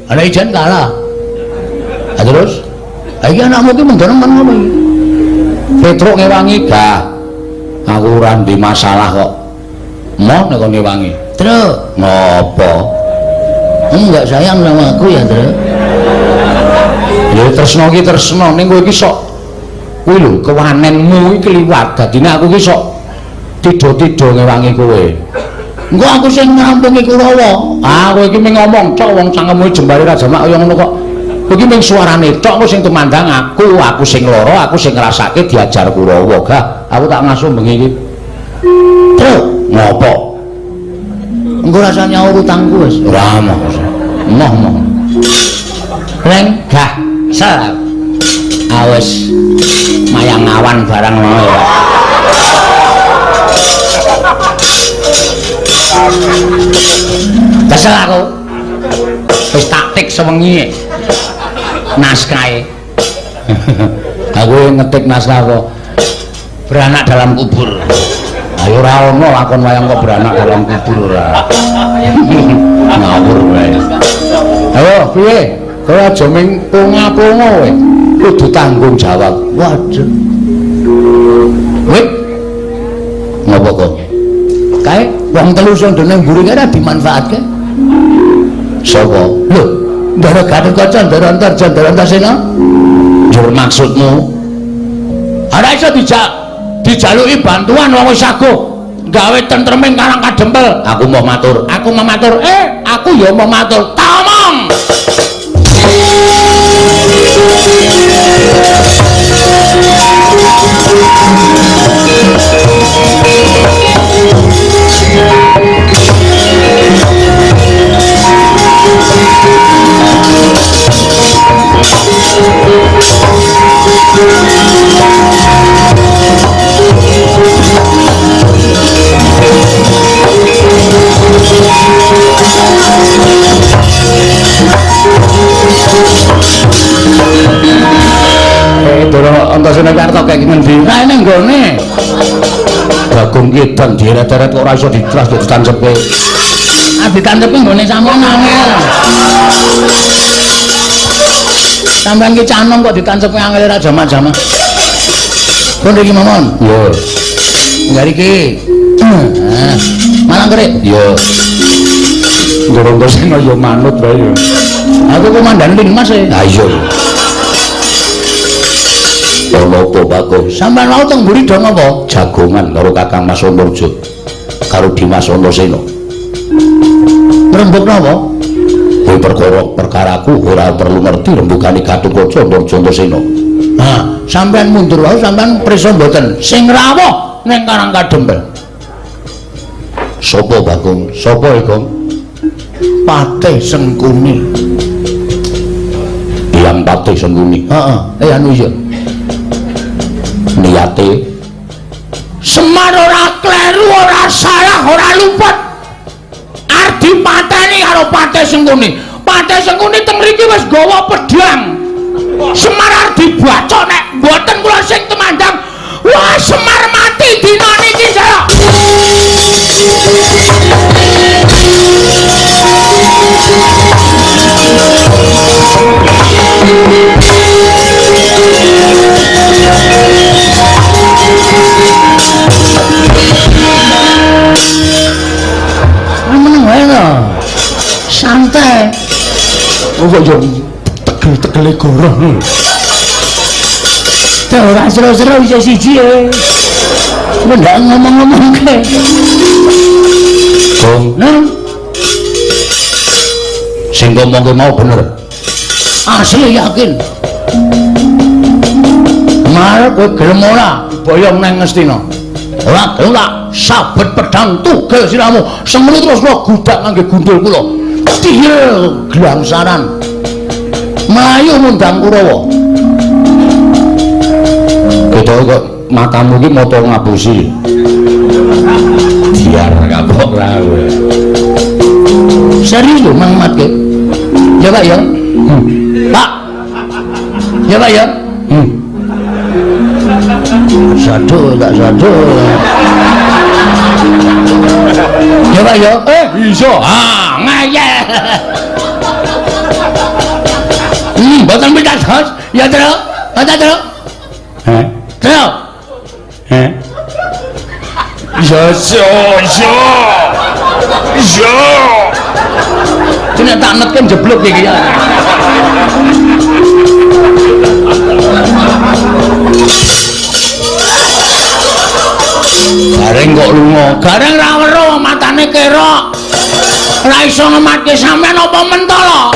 Ana ijen kalah. Terus iki anakmu iki mendorong men ngono iki. Petruk ngewangi gak. Aku ora ndek masalah kok. Mau nek ngewangi. Truk, ngopo? Enggak sayang sama aku ya, Truk. Ya tresno iki tresno ning kowe iki sok kuwi lho kewanenmu iki kliwat. Dadine aku iki sok tido-tido ngewangi kowe. Engko aku sing ngrampungi Kurawa. Ah, kowe iki mung ngomong cok wong cangkemmu jembare ra jamak kaya ngono kok. Kowe iki mung suarane tok kowe sing tumandang aku sing lara, aku sing ngrasake diajar Kurawa. Gah, aku tak ngasuh bengi iki. Truk, ngopo? Engko rasane nyaur utangku wis. Ora mau. Moh. Reng, gah, sel. Awes mayang awan barang ngono ya. Kesel aku. Wis taktik sewengi. Naskahe. Aku ngetik naskah kok beranak dalam kubur. Ayo ora ono lakon wayang kok beranak dalam kubur ora. Ngawur wae. Ayo piye? Kowe aja ming punga-punga kowe. Kudu tanggung jawab. Waduh. Wih. Ngopo kok? Kae wong telu sing dene mburi ora dimanfaatke. Sapa? Lho, Ndara Gatotkaca, Ndara Antarja, Ndara Antasena. Jur maksudmu? Ora iso dijaluki bantuan wong wis saguh. Gawe tentreming Karang Kadempel. Aku mau matur. Aku ya mau matur. Tak omong. Ndara Antasena ki arep kaya ngendi? Lah ning nggone. Bagong Kidang dieret-eret kok ora iso ditras ditancepke. Ah ditancepke nggone sampean angel. Sampeyan ki canom kok ditancepke angel ora jamak-jamak. Kon iki momon. Yo. Ngari ki. Malang kerik. Yo. Ndara Antasena yo manut wae yo. Aku komandan Linmas e. Ha iya. Apa Bagong? Sampeyan mau teng mburi dong apa? Jagongan karo Kakang Mas Antarja karo Dimas Antasena. Rembug napa? Kowe perkaraku ora perlu ngerti rembugane Gatotkaca Antarja. Nah, sampeyan mundur wae sampeyan prisa mboten. Sing rawuh ning Karang Kadempel. Sapa Bagong? Sapa iku? Patih Sengkuni. Yang Patih Sengkuni. Heeh. Anu iya. Niate Semar ora kleru, ora salah, ora luput. Arep dipateni karo Patih Sengkuni. Patih Sengkuni teng mriki wis gawa pedhang. Semar arep dibacok nek mboten kula sing temandang. Wah, Semar mati dina niki saya. Meneng wae lho. Santai. Kok yo tegel-tegele goroh. Teh ora seru-seru iso siji e. Ndak ngomong-ngomongke. Gong, nah. Sing ngomongke mau bener. Asli yakin. Marep kowe gelem ora boyong nang Ngastina. Ora gelem tak sabet pedang tugel siramu. Semene terus kula gudak ngangge gundul kula. Diye glangsaran. Mlayu mundang Kurawa. Kita kok matamu iki mata ngabusi. Biar kapok ra kowe. Serius lho Mang Mat ke? Ya Pak ya. Pak. Ya Pak ya. Satu tak satu. Ya Pak ya. Iso. Ah, ngayal. pitados ya terus terus terus iya kena tak netken jeblok iki ya gareng kok lunga gareng ra weruh matane kerok ora iso ngematke sampean apa mentolo